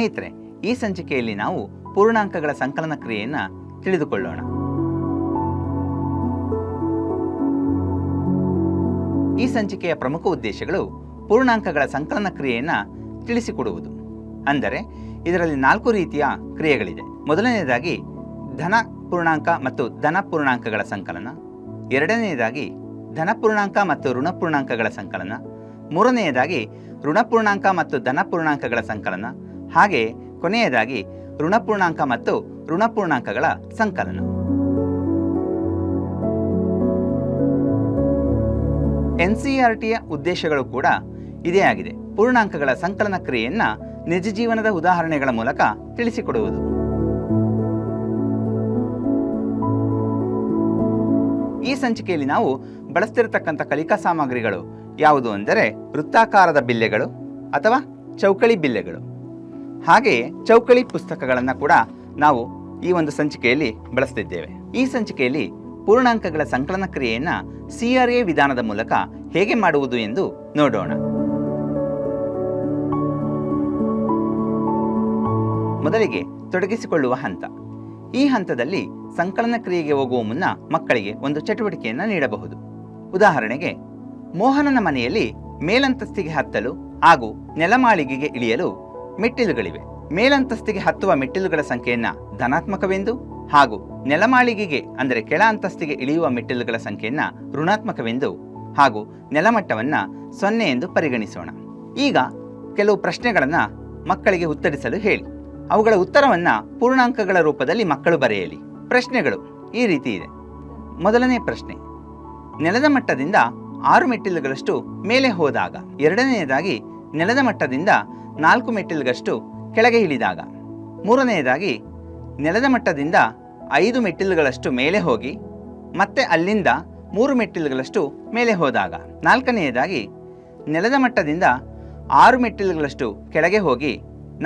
ಸ್ನೇಹಿತರೆ, ಈ ಸಂಚಿಕೆಯಲ್ಲಿ ನಾವು ಪೂರ್ಣಾಂಕಗಳ ಸಂಕಲನ ಕ್ರಿಯೆಯನ್ನು ತಿಳಿದುಕೊಳ್ಳೋಣ. ಈ ಸಂಚಿಕೆಯ ಪ್ರಮುಖ ಉದ್ದೇಶಗಳು ಪೂರ್ಣಾಂಕಗಳ ಸಂಕಲನ ಕ್ರಿಯೆಯನ್ನು ತಿಳಿಸಿಕೊಡುವುದು. ಅಂದರೆ ಇದರಲ್ಲಿ 4 ರೀತಿಯ ಕ್ರಿಯೆಗಳಿದೆ. ಮೊದಲನೆಯದಾಗಿ ಧನ ಪೂರ್ಣಾಂಕ ಮತ್ತು ಧನ ಪೂರ್ಣಾಂಕಗಳ ಸಂಕಲನ, ಎರಡನೆಯದಾಗಿ ಧನ ಪೂರ್ಣಾಂಕ ಮತ್ತು ಋಣ ಪೂರ್ಣಾಂಕಗಳ ಸಂಕಲನ, ಮೂರನೆಯದಾಗಿ ಋಣ ಪೂರ್ಣಾಂಕ ಮತ್ತು ಧನ ಪೂರ್ಣಾಂಕಗಳ ಸಂಕಲನ, ಹಾಗೆ ಕೊನೆಯದಾಗಿ ಋಣ ಪೂರ್ಣಾಂಕ ಮತ್ತು ಋಣ ಪೂರ್ಣಾಂಕಗಳ ಸಂಕಲನ. NCERTಯ ಉದ್ದೇಶಗಳು ಕೂಡ ಇದೇ ಆಗಿದೆ. ಪೂರ್ಣಾಂಕಗಳ ಸಂಕಲನ ಕ್ರಿಯೆಯನ್ನು ನಿಜ ಜೀವನದ ಉದಾಹರಣೆಗಳ ಮೂಲಕ ತಿಳಿಸಿಕೊಡುವುದು. ಈ ಸಂಚಿಕೆಯಲ್ಲಿ ನಾವು ಬಳಸ್ತಿರತಕ್ಕಂಥ ಕಲಿಕಾ ಸಾಮಗ್ರಿಗಳು ಯಾವುದು ಅಂದರೆ ವೃತ್ತಾಕಾರದ ಬಿಲ್ಲೆಗಳು ಅಥವಾ ಚೌಕಳಿ ಬಿಲ್ಲೆಗಳು, ಹಾಗೆಯೇ ಚೌಕಳಿ ಪುಸ್ತಕಗಳನ್ನು ಕೂಡ ನಾವು ಈ ಒಂದು ಸಂಚಿಕೆಯಲ್ಲಿ ಬಳಸ್ತಿದ್ದೇವೆ. ಈ ಸಂಚಿಕೆಯಲ್ಲಿ ಪೂರ್ಣಾಂಕಗಳ ಸಂಕಲನ ಕ್ರಿಯೆಯನ್ನು CRA ವಿಧಾನದ ಮೂಲಕ ಹೇಗೆ ಮಾಡುವುದು ಎಂದು ನೋಡೋಣ. ಮೊದಲಿಗೆ ತೊಡಗಿಸಿಕೊಳ್ಳುವ ಹಂತ. ಈ ಹಂತದಲ್ಲಿ ಸಂಕಲನ ಕ್ರಿಯೆಗೆ ಹೋಗುವ ಮುನ್ನ ಮಕ್ಕಳಿಗೆ ಒಂದು ಚಟುವಟಿಕೆಯನ್ನು ನೀಡಬಹುದು. ಉದಾಹರಣೆಗೆ, ಮೋಹನನ ಮನೆಯಲ್ಲಿ ಮೇಲಂತಸ್ತಿಗೆ ಹತ್ತಲು ಹಾಗೂ ನೆಲಮಾಳಿಗೆಗೆ ಇಳಿಯಲು ಮೆಟ್ಟಿಲುಗಳಿವೆ. ಮೇಲಂತಸ್ತಿಗೆ ಹತ್ತುವ ಮೆಟ್ಟಿಲುಗಳ ಸಂಖ್ಯೆಯನ್ನು ಧನಾತ್ಮಕವೆಂದು ಹಾಗೂ ನೆಲಮಾಳಿಗೆಗೆ ಅಂದರೆ ಕೆಳ ಅಂತಸ್ತಿಗೆ ಇಳಿಯುವ ಮೆಟ್ಟಿಲುಗಳ ಸಂಖ್ಯೆಯನ್ನು ಋಣಾತ್ಮಕವೆಂದು ಹಾಗೂ ನೆಲಮಟ್ಟವನ್ನು 0 ಎಂದು ಪರಿಗಣಿಸೋಣ. ಈಗ ಕೆಲವು ಪ್ರಶ್ನೆಗಳನ್ನು ಮಕ್ಕಳಿಗೆ ಉತ್ತರಿಸಲು ಹೇಳಿ. ಅವುಗಳ ಉತ್ತರವನ್ನು ಪೂರ್ಣಾಂಕಗಳ ರೂಪದಲ್ಲಿ ಮಕ್ಕಳು ಬರೆಯಲಿ. ಪ್ರಶ್ನೆಗಳು ಈ ರೀತಿ ಇದೆ. ಮೊದಲನೇ ಪ್ರಶ್ನೆ, ನೆಲದ ಮಟ್ಟದಿಂದ 6 ಮೆಟ್ಟಿಲುಗಳಷ್ಟು ಮೇಲೆ ಹೋದಾಗ. ಎರಡನೆಯದಾಗಿ, ನೆಲದ ಮಟ್ಟದಿಂದ 4 ಮೆಟ್ಟಿಲುಗಳಷ್ಟು ಕೆಳಗೆ ಇಳಿದಾಗ. ಮೂರನೆಯದಾಗಿ, ನೆಲದ ಮಟ್ಟದಿಂದ 5 ಮೆಟ್ಟಿಲುಗಳಷ್ಟು ಮೇಲೆ ಹೋಗಿ ಮತ್ತೆ ಅಲ್ಲಿಂದ 3 ಮೆಟ್ಟಿಲುಗಳಷ್ಟು ಮೇಲೆ ಹೋದಾಗ. ನಾಲ್ಕನೆಯದಾಗಿ, ನೆಲದ ಮಟ್ಟದಿಂದ 6 ಮೆಟ್ಟಿಲುಗಳಷ್ಟು ಕೆಳಗೆ ಹೋಗಿ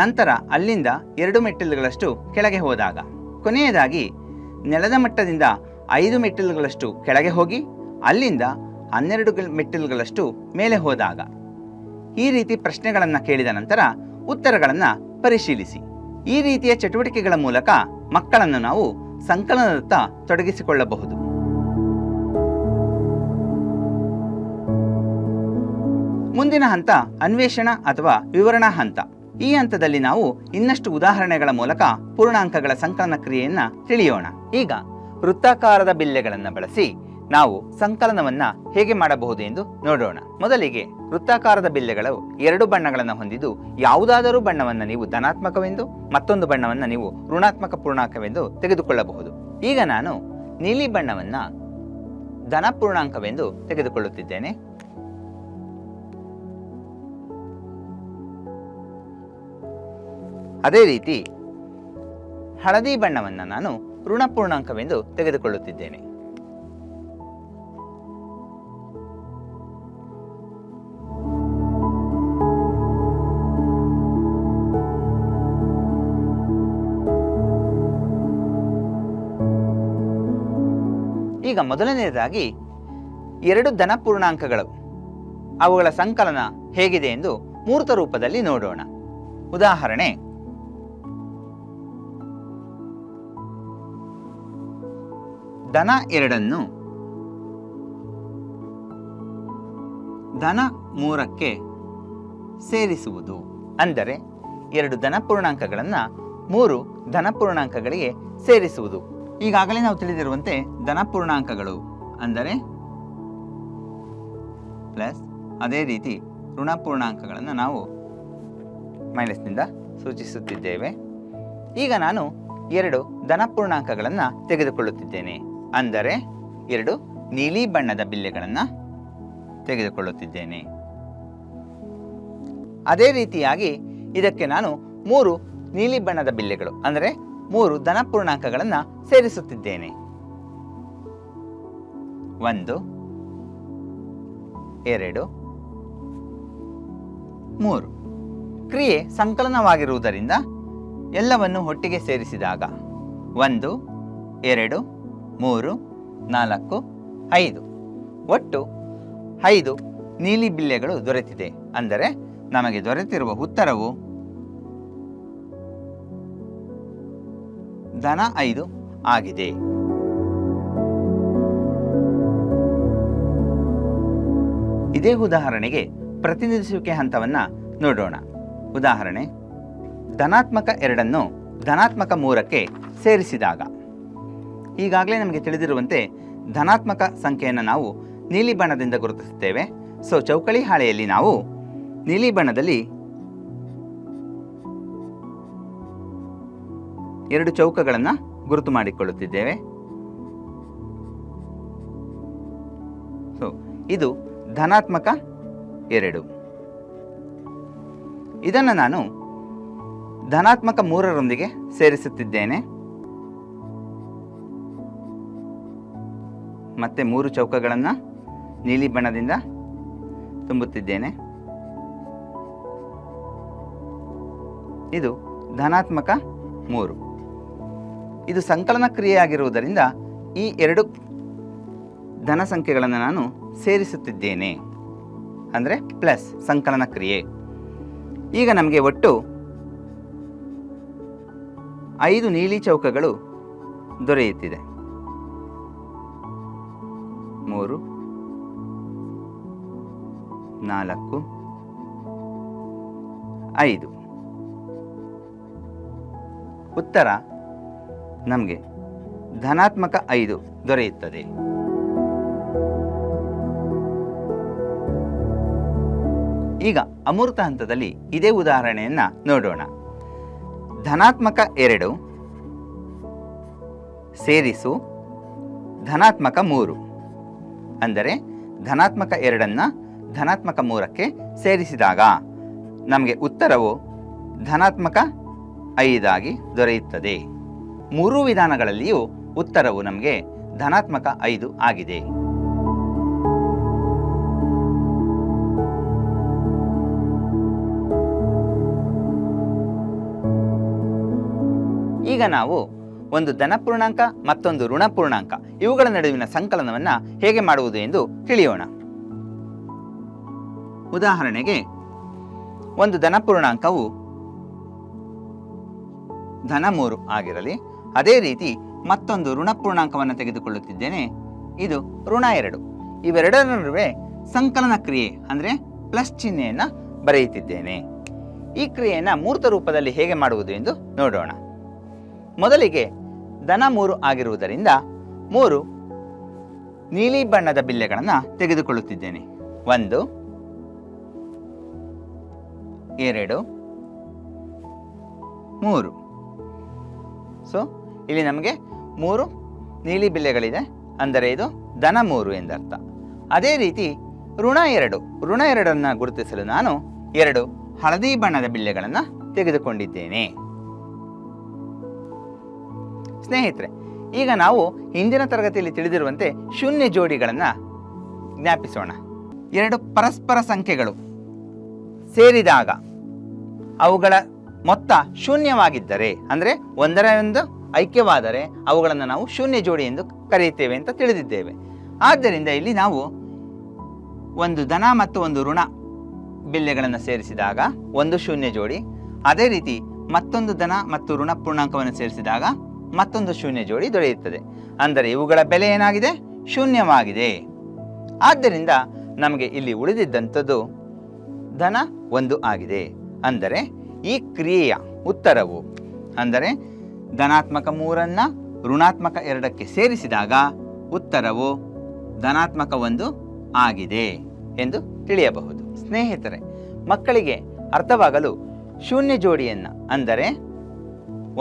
ನಂತರ ಅಲ್ಲಿಂದ 2 ಮೆಟ್ಟಿಲುಗಳಷ್ಟು ಕೆಳಗೆ ಹೋದಾಗ. ಕೊನೆಯದಾಗಿ, ನೆಲದ ಮಟ್ಟದಿಂದ 5 ಮೆಟ್ಟಿಲುಗಳಷ್ಟು ಕೆಳಗೆ ಹೋಗಿ ಅಲ್ಲಿಂದ 12 ಮೆಟ್ಟಿಲುಗಳಷ್ಟು ಮೇಲೆ ಹೋದಾಗ. ಈ ರೀತಿ ಪ್ರಶ್ನೆಗಳನ್ನು ಕೇಳಿದ ನಂತರ ಉತ್ತರಗಳನ್ನು ಪರಿಶೀಲಿಸಿ. ಈ ರೀತಿಯ ಚಟುವಟಿಕೆಗಳ ಮೂಲಕ ಮಕ್ಕಳನ್ನು ನಾವು ಸಂಕಲನದತ್ತ ತೊಡಗಿಸಿಕೊಳ್ಳಬಹುದು. ಮುಂದಿನ ಹಂತ ಅನ್ವೇಷಣಾ ಅಥವಾ ವಿವರಣಾ ಹಂತ. ಈ ಹಂತದಲ್ಲಿ ನಾವು ಇನ್ನಷ್ಟು ಉದಾಹರಣೆಗಳ ಮೂಲಕ ಪೂರ್ಣಾಂಕಗಳ ಸಂಕಲನ ಕ್ರಿಯೆಯನ್ನು ತಿಳಿಯೋಣ. ಈಗ ವೃತ್ತಾಕಾರದ ಬಿಲ್ಲೆಗಳನ್ನು ಬಳಸಿ ನಾವು ಸಂಕಲನವನ್ನು ಹೇಗೆ ಮಾಡಬಹುದು ಎಂದು ನೋಡೋಣ. ಮೊದಲಿಗೆ, ವೃತ್ತಾಕಾರದ ಬಿಲ್ಲೆಗಳು 2 ಬಣ್ಣಗಳನ್ನು ಹೊಂದಿದ್ದು ಯಾವುದಾದರೂ ಬಣ್ಣವನ್ನು ನೀವು ಧನಾತ್ಮಕವೆಂದು ಮತ್ತೊಂದು ಬಣ್ಣವನ್ನು ನೀವು ಋಣಾತ್ಮಕ ಪೂರ್ಣಾಂಕವೆಂದು ತೆಗೆದುಕೊಳ್ಳಬಹುದು. ಈಗ ನಾನು ನೀಲಿ ಬಣ್ಣವನ್ನು ಧನ ಪೂರ್ಣಾಂಕವೆಂದು ತೆಗೆದುಕೊಳ್ಳುತ್ತಿದ್ದೇನೆ. ಅದೇ ರೀತಿ ಹಳದಿ ಬಣ್ಣವನ್ನು ನಾನು ಋಣ ಪೂರ್ಣಾಂಕವೆಂದು ತೆಗೆದುಕೊಳ್ಳುತ್ತಿದ್ದೇನೆ. ಈಗ ಮೊದಲನೆಯದಾಗಿ 2 ಧನ ಪೂರ್ಣಾಂಕಗಳು, ಅವುಗಳ ಸಂಕಲನ ಹೇಗಿದೆ ಎಂದು ಮೂರ್ತ ರೂಪದಲ್ಲಿ ನೋಡೋಣ. ಉದಾಹರಣೆ, ಧನ 2 ಧನ 3ಕ್ಕೆ ಸೇರಿಸುವುದು. ಅಂದರೆ 2 ಧನ ಪೂರ್ಣಾಂಕಗಳನ್ನು 3 ಧನ ಪೂರ್ಣಾಂಕಗಳಿಗೆ ಸೇರಿಸುವುದು. ಈಗಾಗಲೇ ನಾವು ತಿಳಿದಿರುವಂತೆ ಧನ ಪೂರ್ಣಾಂಕಗಳು ಅಂದರೆ ಪ್ಲಸ್, ಅದೇ ರೀತಿ ಋಣ ಪೂರ್ಣಾಂಕಗಳನ್ನು ನಾವು ಮೈನಸ್ನಿಂದ ಸೂಚಿಸುತ್ತಿದ್ದೇವೆ. ಈಗ ನಾನು 2 ಧನ ಪೂರ್ಣಾಂಕಗಳನ್ನು ತೆಗೆದುಕೊಳ್ಳುತ್ತಿದ್ದೇನೆ. ಅಂದರೆ 2 ನೀಲಿ ಬಣ್ಣದ ಬಿಲ್ಲೆಗಳನ್ನು ತೆಗೆದುಕೊಳ್ಳುತ್ತಿದ್ದೇನೆ. ಅದೇ ರೀತಿಯಾಗಿ ಇದಕ್ಕೆ ನಾನು 3 ನೀಲಿ ಬಣ್ಣದ ಬಿಲ್ಲೆಗಳು ಅಂದರೆ 3 ಧನ ಪೂರ್ಣಾಂಕಗಳನ್ನು ಸೇರಿಸುತ್ತಿದ್ದೇನೆ. 1 2 3. ಕ್ರಿಯೆ ಸಂಕಲನವಾಗಿರುವುದರಿಂದ ಎಲ್ಲವನ್ನು ಒಟ್ಟಿಗೆ ಸೇರಿಸಿದಾಗ 1 2 3 4 5 ಒಟ್ಟು 5 ನೀಲಿ ಬಿಲ್ಲೆಗಳು ದೊರೆತಿದೆ. ಅಂದರೆ ನಮಗೆ ದೊರೆತಿರುವ ಉತ್ತರವು ಧನ 5 ಆಗಿದೆ. ಇದೇ ಉದಾಹರಣೆಗೆ ಪ್ರತಿನಿಧಿಸುವಿಕೆ ಹಂತವನ್ನು ನೋಡೋಣ. ಉದಾಹರಣೆ, ಧನಾತ್ಮಕ 2 ಧನಾತ್ಮಕ 3ಕ್ಕೆ ಸೇರಿಸಿದಾಗ. ಈಗಾಗಲೇ ನಮಗೆ ತಿಳಿದಿರುವಂತೆ ಧನಾತ್ಮಕ ಸಂಖ್ಯೆಯನ್ನು ನಾವು ನೀಲಿ ಬಣ್ಣದಿಂದ ಗುರುತಿಸುತ್ತೇವೆ. ಸೊ ಚೌಕಳಿ ಹಾಳೆಯಲ್ಲಿ ನಾವು ನೀಲಿ ಬಣ್ಣದಲ್ಲಿ 2 ಚೌಕಗಳನ್ನು ಗುರುತು ಮಾಡಿಕೊಳ್ಳುತ್ತಿದ್ದೇವೆ. ಸೊ ಇದು ಧನಾತ್ಮಕ 2. ಇದನ್ನು ನಾನು ಧನಾತ್ಮಕ 3ರೊಂದಿಗೆ ಸೇರಿಸುತ್ತಿದ್ದೇನೆ. ಮತ್ತೆ 3 ಚೌಕಗಳನ್ನು ನೀಲಿ ಬಣ್ಣದಿಂದ ತುಂಬುತ್ತಿದ್ದೇನೆ. ಇದು ಧನಾತ್ಮಕ 3. ಇದು ಸಂಕಲನ ಕ್ರಿಯೆಯಾಗಿರುವುದರಿಂದ ಈ 2 ಧನ ಸಂಖ್ಯೆಗಳನ್ನು ನಾನು ಸೇರಿಸುತ್ತಿದ್ದೇನೆ, ಅಂದರೆ ಪ್ಲಸ್ ಸಂಕಲನ ಕ್ರಿಯೆ. ಈಗ ನಮಗೆ ಒಟ್ಟು 5 ನೀಲಿ ಚೌಕಗಳು ದೊರೆಯುತ್ತಿದೆ. 3, 4, 5. ಉತ್ತರ ನಮಗೆ ಧನಾತ್ಮಕ 5 ದೊರೆಯುತ್ತದೆ. ಈಗ ಅಮೂರ್ತ ಹಂತದಲ್ಲಿ ಇದೇ ಉದಾಹರಣೆಯನ್ನು ನೋಡೋಣ. ಧನಾತ್ಮಕ 2 ಸೇರಿಸು ಧನಾತ್ಮಕ 3, ಅಂದರೆ ಧನಾತ್ಮಕ 2 ಧನಾತ್ಮಕ 3ಕ್ಕೆ ಸೇರಿಸಿದಾಗ ನಮಗೆ ಉತ್ತರವು ಧನಾತ್ಮಕ 5 ದೊರೆಯುತ್ತದೆ. 3 ವಿಧಾನಗಳಲ್ಲಿಯೂ ಉತ್ತರವು ನಮಗೆ ಧನಾತ್ಮಕ 5 ಆಗಿದೆ. ಈಗ ನಾವು ಒಂದು ಧನಪೂರ್ಣಾಂಕ ಮತ್ತೊಂದು ಋಣಪೂರ್ಣಾಂಕ ಇವುಗಳ ನಡುವಿನ ಸಂಕಲನವನ್ನು ಹೇಗೆ ಮಾಡುವುದು ಎಂದು ತಿಳಿಯೋಣ. ಉದಾಹರಣೆಗೆ, ಒಂದು ಧನಪೂರ್ಣಾಂಕವು ಧನ 3 ಆಗಿರಲಿ. ಅದೇ ರೀತಿ ಮತ್ತೊಂದು ಋಣಪೂರ್ಣಾಂಕವನ್ನು ತೆಗೆದುಕೊಳ್ಳುತ್ತಿದ್ದೇನೆ. ಇದು ಋಣ 2. ಇವೆರಡರ ನಡುವೆ ಸಂಕಲನ ಕ್ರಿಯೆ ಅಂದರೆ ಪ್ಲಸ್ ಚಿಹ್ನೆಯನ್ನು ಬರೆಯುತ್ತಿದ್ದೇನೆ. ಈ ಕ್ರಿಯೆಯನ್ನು ಮೂರ್ತ ರೂಪದಲ್ಲಿ ಹೇಗೆ ಮಾಡುವುದು ಎಂದು ನೋಡೋಣ. ಮೊದಲಿಗೆ ಧನ 3 ಆಗಿರುವುದರಿಂದ 3 ನೀಲಿ ಬಣ್ಣದ ಬಿಲ್ಲೆಗಳನ್ನು ತೆಗೆದುಕೊಳ್ಳುತ್ತಿದ್ದೇನೆ. 1, 2, 3. ಸೊ ಇಲ್ಲಿ ನಮಗೆ 3 ನೀಲಿ ಬಿಲ್ಲೆಗಳಿದೆ, ಅಂದರೆ ಇದು ಧನ 3 ಎಂದರ್ಥ. ಅದೇ ರೀತಿ ಋಣ 2 ಗುರುತಿಸಲು ನಾನು 2 ಹಳದಿ ಬಣ್ಣದ ಬಿಲ್ಲೆಗಳನ್ನು ತೆಗೆದುಕೊಂಡಿದ್ದೇನೆ. ಸ್ನೇಹಿತರೆ, ಈಗ ನಾವು ಹಿಂದಿನ ತರಗತಿಯಲ್ಲಿ ತಿಳಿದಿರುವಂತೆ ಶೂನ್ಯ ಜೋಡಿಗಳನ್ನು ಜ್ಞಾಪಿಸೋಣ. 2 ಪರಸ್ಪರ ಸಂಖ್ಯೆಗಳು ಸೇರಿದಾಗ ಅವುಗಳ ಮೊತ್ತ ಶೂನ್ಯವಾಗಿದ್ದರೆ, ಅಂದರೆ ಒಂದರ ಐಕ್ಯವಾದರೆ ಅವುಗಳನ್ನು ನಾವು ಶೂನ್ಯ ಜೋಡಿ ಎಂದು ಕರೆಯುತ್ತೇವೆ ಅಂತ ತಿಳಿದಿದ್ದೇವೆ. ಆದ್ದರಿಂದ ಇಲ್ಲಿ ನಾವು ಒಂದು ಧನ ಮತ್ತು ಒಂದು ಋಣ ಬಿಲ್ಲೆಗಳನ್ನು ಸೇರಿಸಿದಾಗ ಒಂದು ಶೂನ್ಯ ಜೋಡಿ, ಅದೇ ರೀತಿ ಮತ್ತೊಂದು ಧನ ಮತ್ತು ಋಣ ಪೂರ್ಣಾಂಕವನ್ನು ಸೇರಿಸಿದಾಗ ಮತ್ತೊಂದು ಶೂನ್ಯ ಜೋಡಿ ದೊರೆಯುತ್ತದೆ. ಅಂದರೆ ಇವುಗಳ ಬೆಲೆ ಏನಾಗಿದೆ? ಶೂನ್ಯವಾಗಿದೆ. ಆದ್ದರಿಂದ ನಮಗೆ ಇಲ್ಲಿ ಉಳಿದಿದ್ದಂಥದ್ದು ಧನ 1 ಆಗಿದೆ. ಅಂದರೆ ಈ ಕ್ರಿಯೆಯ ಉತ್ತರವು, ಅಂದರೆ ಧನಾತ್ಮಕ 3 ಋಣಾತ್ಮಕ 2ಕ್ಕೆ ಸೇರಿಸಿದಾಗ ಉತ್ತರವು ಧನಾತ್ಮಕ 1 ಆಗಿದೆ ಎಂದು ತಿಳಿಯಬಹುದು. ಸ್ನೇಹಿತರೆ, ಮಕ್ಕಳಿಗೆ ಅರ್ಥವಾಗಲು ಶೂನ್ಯ ಜೋಡಿಯನ್ನು, ಅಂದರೆ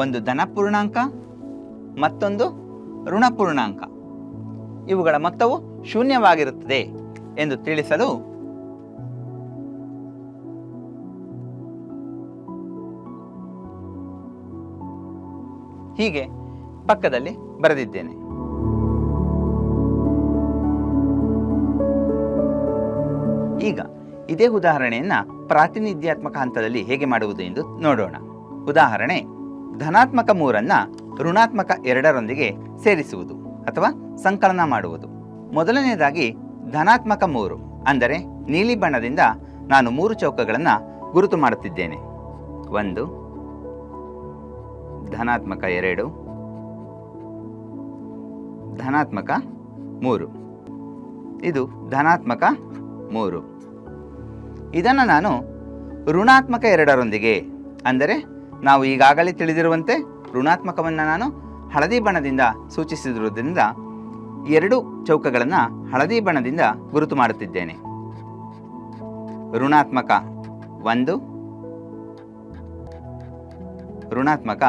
ಒಂದು ಧನಪೂರ್ಣಾಂಕ ಮತ್ತೊಂದು ಋಣಪೂರ್ಣಾಂಕ ಇವುಗಳ ಮೊತ್ತವು ಶೂನ್ಯವಾಗಿರುತ್ತದೆ ಎಂದು ತಿಳಿಸಲು ಹೀಗೆ ಪಕ್ಕದಲ್ಲಿ ಬರೆದಿದ್ದೇನೆ. ಈಗ ಇದೇ ಉದಾಹರಣೆಯನ್ನು ಪ್ರಾತಿನಿಧ್ಯಾತ್ಮಕ ಹಂತದಲ್ಲಿ ಹೇಗೆ ಮಾಡುವುದು ಎಂದು ನೋಡೋಣ. ಉದಾಹರಣೆ, ಧನಾತ್ಮಕ 3 ಋಣಾತ್ಮಕ 2ರೊಂದಿಗೆ ಸೇರಿಸುವುದು ಅಥವಾ ಸಂಕಲನ ಮಾಡುವುದು. ಮೊದಲನೆಯದಾಗಿ ಧನಾತ್ಮಕ 3, ಅಂದರೆ ನೀಲಿ ಬಣ್ಣದಿಂದ ನಾನು 3 ಚೌಕಗಳನ್ನು ಗುರುತು ಮಾಡುತ್ತಿದ್ದೇನೆ. 1, ಧನಾತ್ಮಕ 2, ಧನಾತ್ಮಕ 3, ಇದು ಧನಾತ್ಮಕ 3. ಇದನ್ನು ನಾನು ಋಣಾತ್ಮಕ 2ರೊಂದಿಗೆ, ಅಂದರೆ ನಾವು ಈಗಾಗಲೇ ತಿಳಿದಿರುವಂತೆ ಋಣಾತ್ಮಕವನ್ನು ನಾನು ಹಳದಿ ಬಣ್ಣದಿಂದ ಸೂಚಿಸಿರುವುದರಿಂದ 2 ಚೌಕಗಳನ್ನು ಹಳದಿ ಬಣ್ಣದಿಂದ ಗುರುತು ಮಾಡುತ್ತಿದ್ದೇನೆ. ಋಣಾತ್ಮಕ 1, ಋಣಾತ್ಮಕ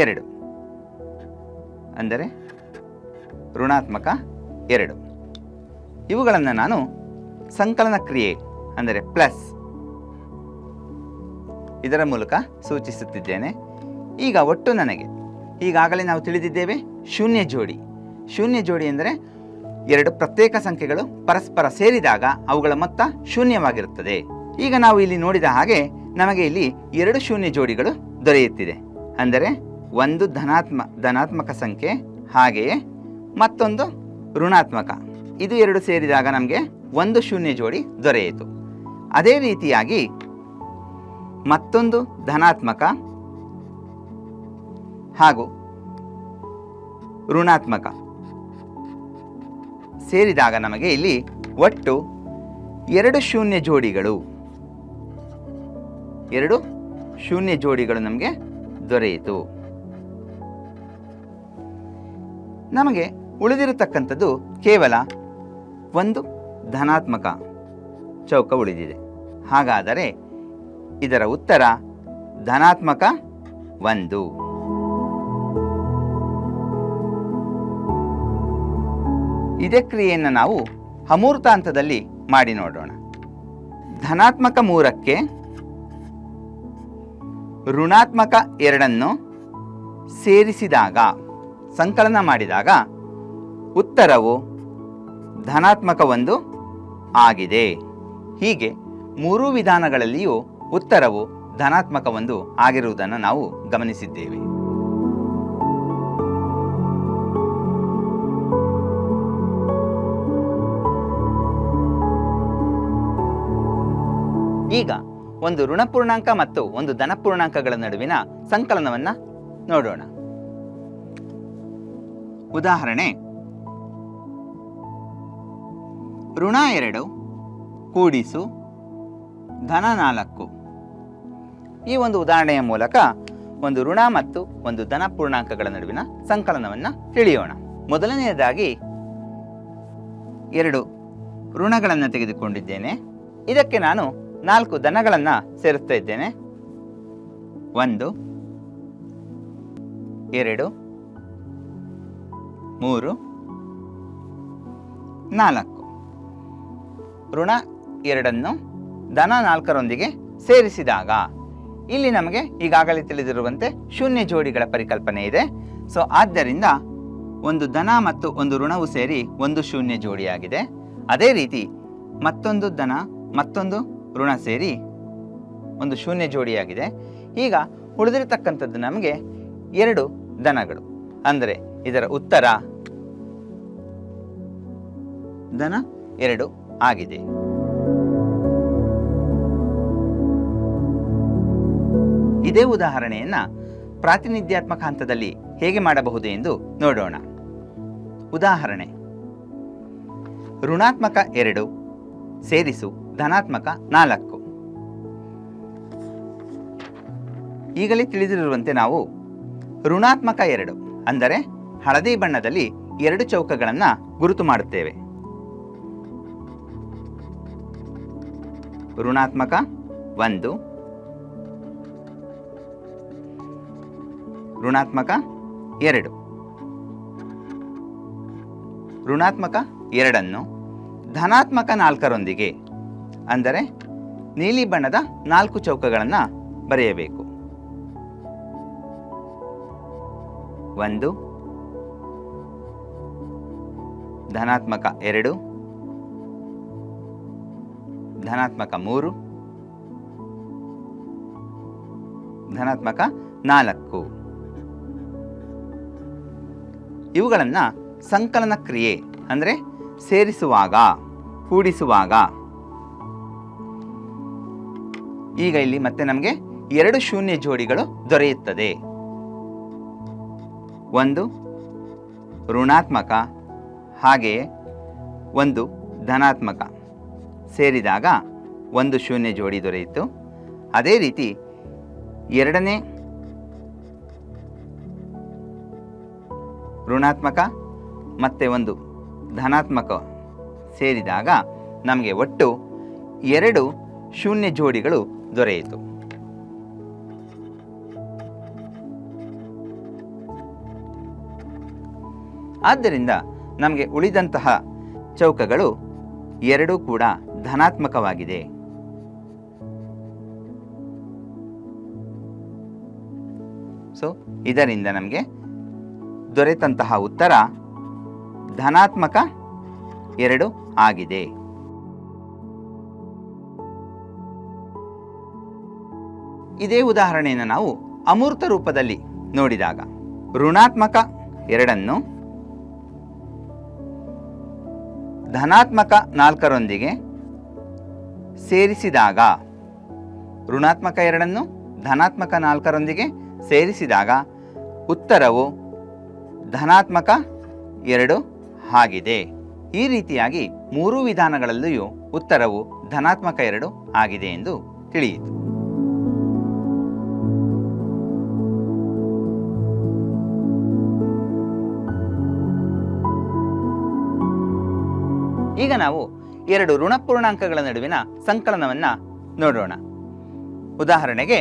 2, ಅಂದರೆ ಋಣಾತ್ಮಕ 2. ಇವುಗಳನ್ನು ನಾನು ಸಂಕಲನ ಕ್ರಿಯೆ ಅಂದರೆ ಪ್ಲಸ್ ಇದರ ಮೂಲಕ ಸೂಚಿಸುತ್ತಿದ್ದೇನೆ. ಈಗ ಒಟ್ಟು ನನಗೆ ಈಗಾಗಲೇ ನಾವು ತಿಳಿದಿದ್ದೇವೆ ಶೂನ್ಯ ಜೋಡಿ. ಶೂನ್ಯ ಜೋಡಿ ಎಂದರೆ 2 ಪ್ರತ್ಯೇಕ ಸಂಖ್ಯೆಗಳು ಪರಸ್ಪರ ಸೇರಿದಾಗ ಅವುಗಳ ಮೊತ್ತ ಶೂನ್ಯವಾಗಿರುತ್ತದೆ. ಈಗ ನಾವು ಇಲ್ಲಿ ನೋಡಿದ ಹಾಗೆ ನಮಗೆ ಇಲ್ಲಿ 2 ಶೂನ್ಯ ಜೋಡಿಗಳು ದೊರೆಯುತ್ತಿದೆ. ಅಂದರೆ ಒಂದು ಧನಾತ್ಮಕ ಸಂಖ್ಯೆ, ಹಾಗೆಯೇ ಮತ್ತೊಂದು ಋಣಾತ್ಮಕ. ಇದು 2 ಸೇರಿದಾಗ ನಮಗೆ 1 ಶೂನ್ಯ ಜೋಡಿ ದೊರೆಯಿತು. ಅದೇ ರೀತಿಯಾಗಿ ಮತ್ತೊಂದು ಧನಾತ್ಮಕ ಹಾಗೂ ಋಣಾತ್ಮಕ ಸೇರಿದಾಗ ನಮಗೆ ಇಲ್ಲಿ ಒಟ್ಟು 2 ಶೂನ್ಯ ಜೋಡಿಗಳು, 2 ಶೂನ್ಯ ಜೋಡಿಗಳು ನಮಗೆ ದೊರೆಯಿತು. ನಮಗೆ ಉಳಿದಿರತಕ್ಕಂಥದ್ದು ಕೇವಲ 1 ಧನಾತ್ಮಕ ಚೌಕ ಉಳಿದಿದೆ. ಹಾಗಾದರೆ ಇದರ ಉತ್ತರ ಧನಾತ್ಮಕ 1. ಇದೇ ಕ್ರಿಯೆಯನ್ನು ನಾವು ಅಮೂರ್ತ ಹಂತದಲ್ಲಿ ಮಾಡಿ ನೋಡೋಣ. ಧನಾತ್ಮಕ 3ಕ್ಕೆ ಋಣಾತ್ಮಕ 2 ಸೇರಿಸಿದಾಗ, ಸಂಕಲನ ಮಾಡಿದಾಗ ಉತ್ತರವು ಧನಾತ್ಮಕ 1 ಆಗಿದೆ. ಹೀಗೆ 3 ವಿಧಾನಗಳಲ್ಲಿಯೂ ಉತ್ತರವು ಧನಾತ್ಮಕ 1 ಆಗಿರುವುದನ್ನು ನಾವು ಗಮನಿಸಿದ್ದೇವೆ. ಈಗ ಒಂದು ಋಣಪೂರ್ಣಾಂಕ ಮತ್ತು ಒಂದು ಧನಪೂರ್ಣಾಂಕಗಳ ನಡುವಿನ ಸಂಕಲನವನ್ನು ನೋಡೋಣ. ಉದಾಹರಣೆ, ಋಣ 2 ಕೂಡಿಸು ಧನ 4. ಈ ಒಂದು ಉದಾಹರಣೆಯ ಮೂಲಕ ಒಂದು ಋಣ ಮತ್ತು ಒಂದು ಧನ ಪೂರ್ಣಾಂಕಗಳ ನಡುವಿನ ಸಂಕಲನವನ್ನು ತಿಳಿಯೋಣ. ಮೊದಲನೆಯದಾಗಿ 2 ಋಣಗಳನ್ನು ತೆಗೆದುಕೊಂಡಿದ್ದೇನೆ. ಇದಕ್ಕೆ ನಾನು 4 ಧನಗಳನ್ನು ಸೇರಿಸ್ತಾ ಇದ್ದೇನೆ. 1, 2, 3, 4. ಋಣ 2 ಧನ 4ರೊಂದಿಗೆ ಸೇರಿಸಿದಾಗ ಇಲ್ಲಿ ನಮಗೆ ಈಗಾಗಲೇ ತಿಳಿದಿರುವಂತೆ ಶೂನ್ಯ ಜೋಡಿಗಳ ಪರಿಕಲ್ಪನೆ ಇದೆ. ಸೊ ಆದ್ದರಿಂದ ಒಂದು ಧನ ಮತ್ತು ಒಂದು ಋಣವು ಸೇರಿ ಒಂದು ಶೂನ್ಯ ಜೋಡಿಯಾಗಿದೆ. ಅದೇ ರೀತಿ ಮತ್ತೊಂದು ಧನ ಮತ್ತೊಂದು ಋಣ ಸೇರಿ ಒಂದು ಶೂನ್ಯ ಜೋಡಿಯಾಗಿದೆ. ಈಗ ಉಳಿದಿರತಕ್ಕಂಥದ್ದು ನಮಗೆ 2 ಧನಗಳು, ಅಂದರೆ ಇದರ ಉತ್ತರ ಧನ 2 ಆಗಿದೆ. ಇದೇ ಉದಾಹರಣೆಯನ್ನು ಪ್ರಾತಿನಿಧ್ಯಾತ್ಮಕ ಹಂತದಲ್ಲಿ ಹೇಗೆ ಮಾಡಬಹುದು ಎಂದು ನೋಡೋಣ. ಉದಾಹರಣೆ, ಋಣಾತ್ಮಕ 2 ಸೇರಿಸು ಧನಾತ್ಮಕ 4. ಈಗಲೇ ತಿಳಿದಿರುವಂತೆ ನಾವು ಋಣಾತ್ಮಕ 2 ಅಂದರೆ ಹಳದಿ ಬಣ್ಣದಲ್ಲಿ 2 ಚೌಕಗಳನ್ನು ಗುರುತು ಮಾಡುತ್ತೇವೆ. ಋಣಾತ್ಮಕ 1, ಋಣಾತ್ಮಕ 2. ಋಣಾತ್ಮಕ 2 ಧನಾತ್ಮಕ 4ರೊಂದಿಗೆ, ಅಂದರೆ ನೀಲಿ ಬಣ್ಣದ 4 ಚೌಕಗಳನ್ನು ಬರೆಯಬೇಕು. 1, ಧನಾತ್ಮಕ 2, ಧನಾತ್ಮಕ 3, ಧನಾತ್ಮಕ 4. ಇವುಗಳನ್ನು ಸಂಕಲನ ಕ್ರಿಯೆ ಅಂದರೆ ಸೇರಿಸುವಾಗ, ಕೂಡಿಸುವಾಗ. ಈಗ ಇಲ್ಲಿ ಮತ್ತೆ ನಮಗೆ 2 ಶೂನ್ಯ ಜೋಡಿಗಳು ದೊರೆಯುತ್ತದೆ. 1, ಋಣಾತ್ಮಕ ಹಾಗೆಯೇ ಒಂದು ಧನಾತ್ಮಕ ಸೇರಿದಾಗ ಒಂದು ಶೂನ್ಯ ಜೋಡಿ ದೊರೆಯಿತು. ಅದೇ ರೀತಿ ಎರಡನೇ ಋಣಾತ್ಮಕ ಮತ್ತು ಒಂದು ಧನಾತ್ಮಕ ಸೇರಿದಾಗ ನಮಗೆ ಒಟ್ಟು 2 ಶೂನ್ಯ ಜೋಡಿಗಳು ದೊರೆಯಿತು. ಆದ್ದರಿಂದ ನಮಗೆ ಉಳಿದಂತಹ ಚೌಕಗಳು 2 ಕೂಡ ಧನಾತ್ಮಕವಾಗಿದೆ. ಸೊ ಇದರಿಂದ ನಮಗೆ ದೊರೆತಂತಹ ಉತ್ತರ ಧನಾತ್ಮಕ 2 ಆಗಿದೆ. ಇದೇ ಉದಾಹರಣೆಯನ್ನು ನಾವು ಅಮೂರ್ತ ರೂಪದಲ್ಲಿ ನೋಡಿದಾಗ ಋಣಾತ್ಮಕ 2 ಧನಾತ್ಮಕ 4 ಸೇರಿಸಿದಾಗ ಋಣಾತ್ಮಕ 2 ಧನಾತ್ಮಕ 4 ಸೇರಿಸಿದಾಗ ಉತ್ತರವು ಧನಾತ್ಮಕ 2 ಆಗಿದೆ. ಈ ರೀತಿಯಾಗಿ 3 ವಿಧಾನಗಳಲ್ಲಿಯೂ ಉತ್ತರವು ಧನಾತ್ಮಕ 2 ಆಗಿದೆ ಎಂದು ತಿಳಿಯಿತು. ಈಗ ನಾವು 2 ಋಣಪೂರ್ಣಾಂಕಗಳ ನಡುವಿನ ಸಂಕಲನವನ್ನು ನೋಡೋಣ. ಉದಾಹರಣೆಗೆ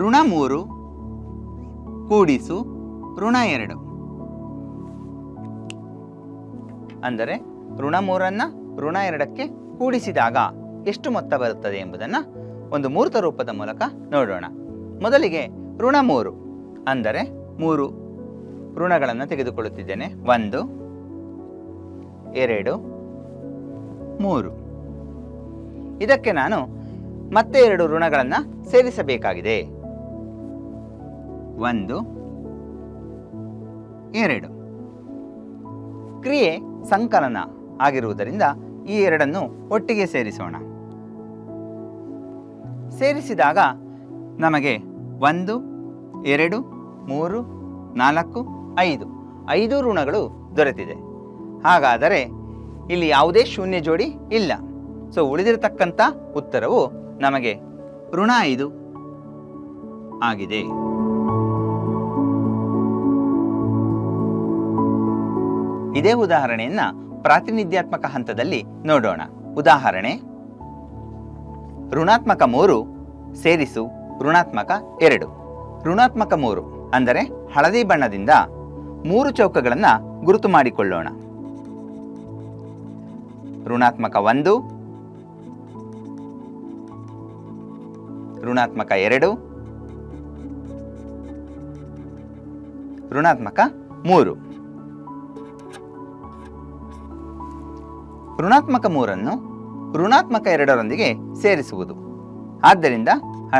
ಋಣ 3 ಕೂಡಿಸು ಋಣ 2 ಅಂದರೆ ಋಣ 3 ಋಣ 2ಕ್ಕೆ ಕೂಡಿಸಿದಾಗ ಎಷ್ಟು ಮೊತ್ತ ಬರುತ್ತದೆ ಎಂಬುದನ್ನು ಒಂದು ಮೂರ್ತ ರೂಪದ ಮೂಲಕ ನೋಡೋಣ. ಮೊದಲಿಗೆ ಋಣ 3 ಅಂದರೆ 3 ಋಣಗಳನ್ನು ತೆಗೆದುಕೊಳ್ಳುತ್ತಿದ್ದೇನೆ. 1 2 3. ಇದಕ್ಕೆ ನಾನು ಮತ್ತೆ 2 ಋಣಗಳನ್ನು ಸೇರಿಸಬೇಕಾಗಿದೆ. 1 2. ಕ್ರಿಯೆ ಸಂಕಲನ ಆಗಿರುವುದರಿಂದ ಈ 2 ಒಟ್ಟಿಗೆ ಸೇರಿಸೋಣ. ಸೇರಿಸಿದಾಗ ನಮಗೆ 1 2 3 4 5 ಋಣಗಳು ದೊರೆತಿದೆ. ಹಾಗಾದರೆ ಇಲ್ಲಿ ಯಾವುದೇ ಶೂನ್ಯ ಜೋಡಿ ಇಲ್ಲ. ಸೊ ಉಳಿದಿರತಕ್ಕಂಥ ಉತ್ತರವು ನಮಗೆ ಋಣ 5 ಆಗಿದೆ. ಇದೇ ಉದಾಹರಣೆಯನ್ನು ಪ್ರಾತಿನಿಧ್ಯಾತ್ಮಕ ಹಂತದಲ್ಲಿ ನೋಡೋಣ. ಉದಾಹರಣೆ ಋಣಾತ್ಮಕ 3 ಸೇರಿಸು ಋಣಾತ್ಮಕ 2. ಋಣಾತ್ಮಕ 3 ಅಂದರೆ ಹಳದಿ ಬಣ್ಣದಿಂದ 3 ಚೌಕಗಳನ್ನು ಗುರುತು ಮಾಡಿಕೊಳ್ಳೋಣ. ಋಣಾತ್ಮಕ 1 ಋಣಾತ್ಮಕ 2 ಋಣಾತ್ಮಕ 3. ಋಣಾತ್ಮಕ 3 ಋಣಾತ್ಮಕ 2 ಸೇರಿಸುವುದು. ಆದ್ದರಿಂದ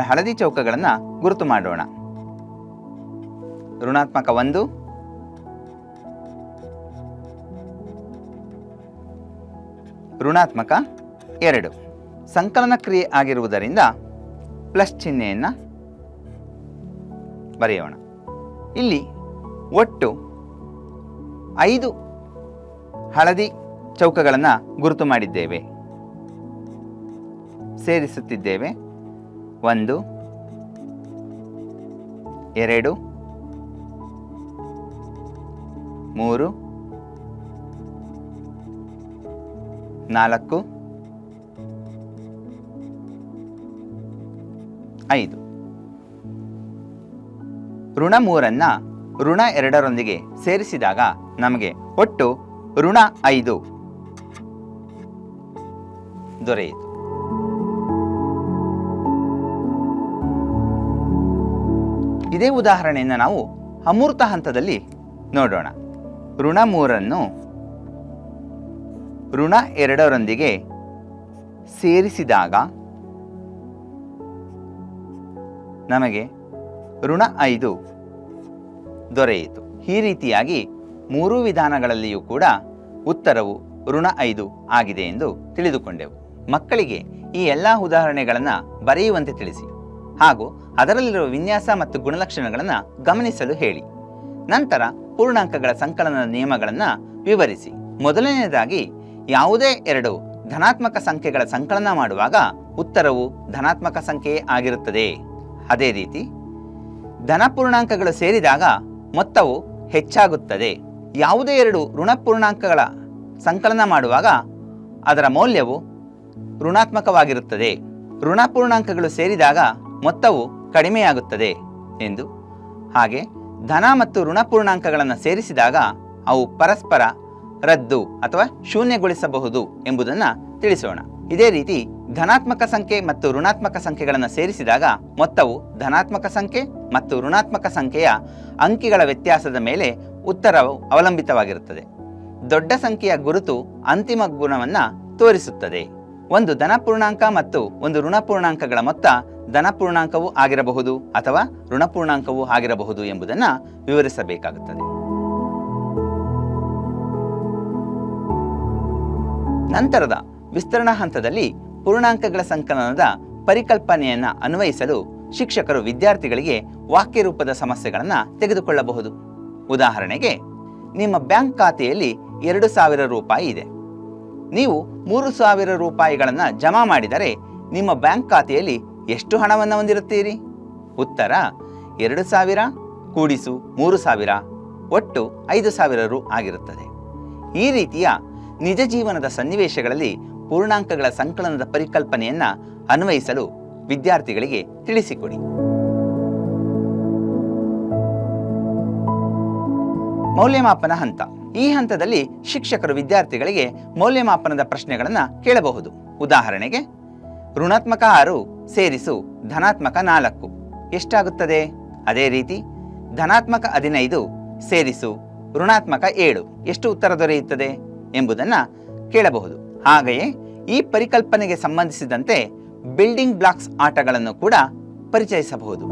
ಹಳದಿ ಚೌಕಗಳನ್ನು ಗುರುತು ಮಾಡೋಣ. ಋಣಾತ್ಮಕ 1 ಋಣಾತ್ಮಕ 2. ಸಂಕಲನ ಕ್ರಿಯೆ ಆಗಿರುವುದರಿಂದ ಪ್ಲಸ್ ಚಿಹ್ನೆಯನ್ನು ಬರೆಯೋಣ. ಇಲ್ಲಿ ಒಟ್ಟು 5 ಹಳದಿ ಚೌಕಗಳನ್ನು ಗುರುತು ಮಾಡಿದ್ದೇವೆ. ಸೇರಿಸುತ್ತಿದ್ದೇವೆ. 1 2 3 4 5. ಋಣ 3 ಋಣ 2 ಸೇರಿಸಿದಾಗ ನಮಗೆ ಒಟ್ಟು ಋಣ 5 ದೊರೆಯಿತು. ಇದೇ ಉದಾಹರಣೆಯನ್ನು ನಾವು ಅಮೂರ್ತ ಹಂತದಲ್ಲಿ ನೋಡೋಣ. ಋಣ 3 ಋಣ 2 ಸೇರಿಸಿದಾಗ ನಮಗೆ ಋಣ 5 ದೊರೆಯಿತು. ಈ ರೀತಿಯಾಗಿ 3 ವಿಧಾನಗಳಲ್ಲಿಯೂ ಕೂಡ ಉತ್ತರವು ಋಣ 5 ಆಗಿದೆ ಎಂದು ತಿಳಿದುಕೊಂಡೆವು. ಮಕ್ಕಳಿಗೆ ಈ ಎಲ್ಲ ಉದಾಹರಣೆಗಳನ್ನು ಬರೆಯುವಂತೆ ತಿಳಿಸಿ. ಹಾಗೂ ಅದರಲ್ಲಿರುವ ವಿನ್ಯಾಸ ಮತ್ತು ಗುಣಲಕ್ಷಣಗಳನ್ನು ಗಮನಿಸಲು ಹೇಳಿ. ನಂತರ ಪೂರ್ಣಾಂಕಗಳ ಸಂಕಲನದ ನಿಯಮಗಳನ್ನು ವಿವರಿಸಿ. ಮೊದಲನೆಯದಾಗಿ, ಯಾವುದೇ ಎರಡು ಧನಾತ್ಮಕ ಸಂಖ್ಯೆಗಳ ಸಂಕಲನ ಮಾಡುವಾಗ ಉತ್ತರವು ಧನಾತ್ಮಕ ಸಂಖ್ಯೆಯೇ ಆಗಿರುತ್ತದೆ. ಅದೇ ರೀತಿ ಧನಪೂರ್ಣಾಂಕಗಳು ಸೇರಿದಾಗ ಮೊತ್ತವು ಹೆಚ್ಚಾಗುತ್ತದೆ. ಯಾವುದೇ ಎರಡು ಋಣಪೂರ್ಣಾಂಕಗಳ ಸಂಕಲನ ಮಾಡುವಾಗ ಅದರ ಮೌಲ್ಯವು ಋಣಾತ್ಮಕವಾಗಿರುತ್ತದೆ. ಋಣಪೂರ್ಣಾಂಕಗಳು ಸೇರಿದಾಗ ಮೊತ್ತವು ಕಡಿಮೆಯಾಗುತ್ತದೆ ಎಂದು. ಹಾಗೆ ಧನ ಮತ್ತು ಋಣಪೂರ್ಣಾಂಕಗಳನ್ನು ಸೇರಿಸಿದಾಗ ಅವು ಪರಸ್ಪರ ರದ್ದು ಅಥವಾ ಶೂನ್ಯಗೊಳಿಸಬಹುದು ಎಂಬುದನ್ನು ತಿಳಿಸೋಣ. ಇದೇ ರೀತಿ ಧನಾತ್ಮಕ ಸಂಖ್ಯೆ ಮತ್ತು ಋಣಾತ್ಮಕ ಸಂಖ್ಯೆಗಳನ್ನು ಸೇರಿಸಿದಾಗ ಮೊತ್ತವು ಧನಾತ್ಮಕ ಸಂಖ್ಯೆ ಮತ್ತು ಋಣಾತ್ಮಕ ಸಂಖ್ಯೆಯ ಅಂಕಿಗಳ ವ್ಯತ್ಯಾಸದ ಮೇಲೆ ಉತ್ತರವು ಅವಲಂಬಿತವಾಗಿರುತ್ತದೆ. ದೊಡ್ಡ ಸಂಖ್ಯೆಯ ಗುರುತು ಅಂತಿಮ ಗುಣವನ್ನು ತೋರಿಸುತ್ತದೆ. ಒಂದು ಧನಪೂರ್ಣಾಂಕ ಮತ್ತು ಒಂದು ಋಣಪೂರ್ಣಾಂಕಗಳ ಮೊತ್ತ ಧನಪೂರ್ಣಾಂಕವೂ ಆಗಿರಬಹುದು ಅಥವಾ ಋಣಪೂರ್ಣಾಂಕವೂ ಆಗಿರಬಹುದು ಎಂಬುದನ್ನು ವಿವರಿಸಬೇಕಾಗುತ್ತದೆ. ನಂತರದ ವಿಸ್ತರಣಾ ಹಂತದಲ್ಲಿ ಪೂರ್ಣಾಂಕಗಳ ಸಂಕಲನದ ಪರಿಕಲ್ಪನೆಯನ್ನು ಅನ್ವಯಿಸಲು ಶಿಕ್ಷಕರು ವಿದ್ಯಾರ್ಥಿಗಳಿಗೆ ವಾಕ್ಯ ರೂಪದ ಸಮಸ್ಯೆಗಳನ್ನು ತೆಗೆದುಕೊಳ್ಳಬಹುದು. ಉದಾಹರಣೆಗೆ, ನಿಮ್ಮ ಬ್ಯಾಂಕ್ ಖಾತೆಯಲ್ಲಿ 2,000 ರೂಪಾಯಿ ಇದೆ. ನೀವು 3,000 ರೂಪಾಯಿಗಳನ್ನು ಜಮಾ ಮಾಡಿದರೆ ನಿಮ್ಮ ಬ್ಯಾಂಕ್ ಖಾತೆಯಲ್ಲಿ ಎಷ್ಟು ಹಣವನ್ನು ಹೊಂದಿರುತ್ತೀರಿ? ಉತ್ತರ 2,000 ಕೂಡಿಸು 3,000 ಒಟ್ಟು 5,000 ರು ಆಗಿರುತ್ತದೆ. ಈ ರೀತಿಯ ನಿಜ ಜೀವನದ ಸನ್ನಿವೇಶಗಳಲ್ಲಿ ಪೂರ್ಣಾಂಕಗಳ ಸಂಕಲನದ ಪರಿಕಲ್ಪನೆಯನ್ನು ಅನ್ವಯಿಸಲು ವಿದ್ಯಾರ್ಥಿಗಳಿಗೆ ತಿಳಿಸಿಕೊಡಿ. ಮೌಲ್ಯಮಾಪನ ಹಂತ. ಈ ಹಂತದಲ್ಲಿ ಶಿಕ್ಷಕರು ವಿದ್ಯಾರ್ಥಿಗಳಿಗೆ ಮೌಲ್ಯಮಾಪನದ ಪ್ರಶ್ನೆಗಳನ್ನು ಕೇಳಬಹುದು. ಉದಾಹರಣೆಗೆ, ಋಣಾತ್ಮಕ 6 ಸೇರಿಸು ಧನಾತ್ಮಕ 4 ಎಷ್ಟಾಗುತ್ತದೆ? ಅದೇ ರೀತಿ ಧನಾತ್ಮಕ 15 ಸೇರಿಸು ಋಣಾತ್ಮಕ 7 ಎಷ್ಟು ಉತ್ತರ ದೊರೆಯುತ್ತದೆ ಎಂಬುದನ್ನು ಕೇಳಬಹುದು. ಹಾಗೆಯೇ ಈ ಪರಿಕಲ್ಪನೆಗೆ ಸಂಬಂಧಿಸಿದಂತೆ ಬಿಲ್ಡಿಂಗ್ ಬ್ಲಾಕ್ಸ್ ಆಟಗಳನ್ನು ಕೂಡ ಪರಿಚಯಿಸಬಹುದು.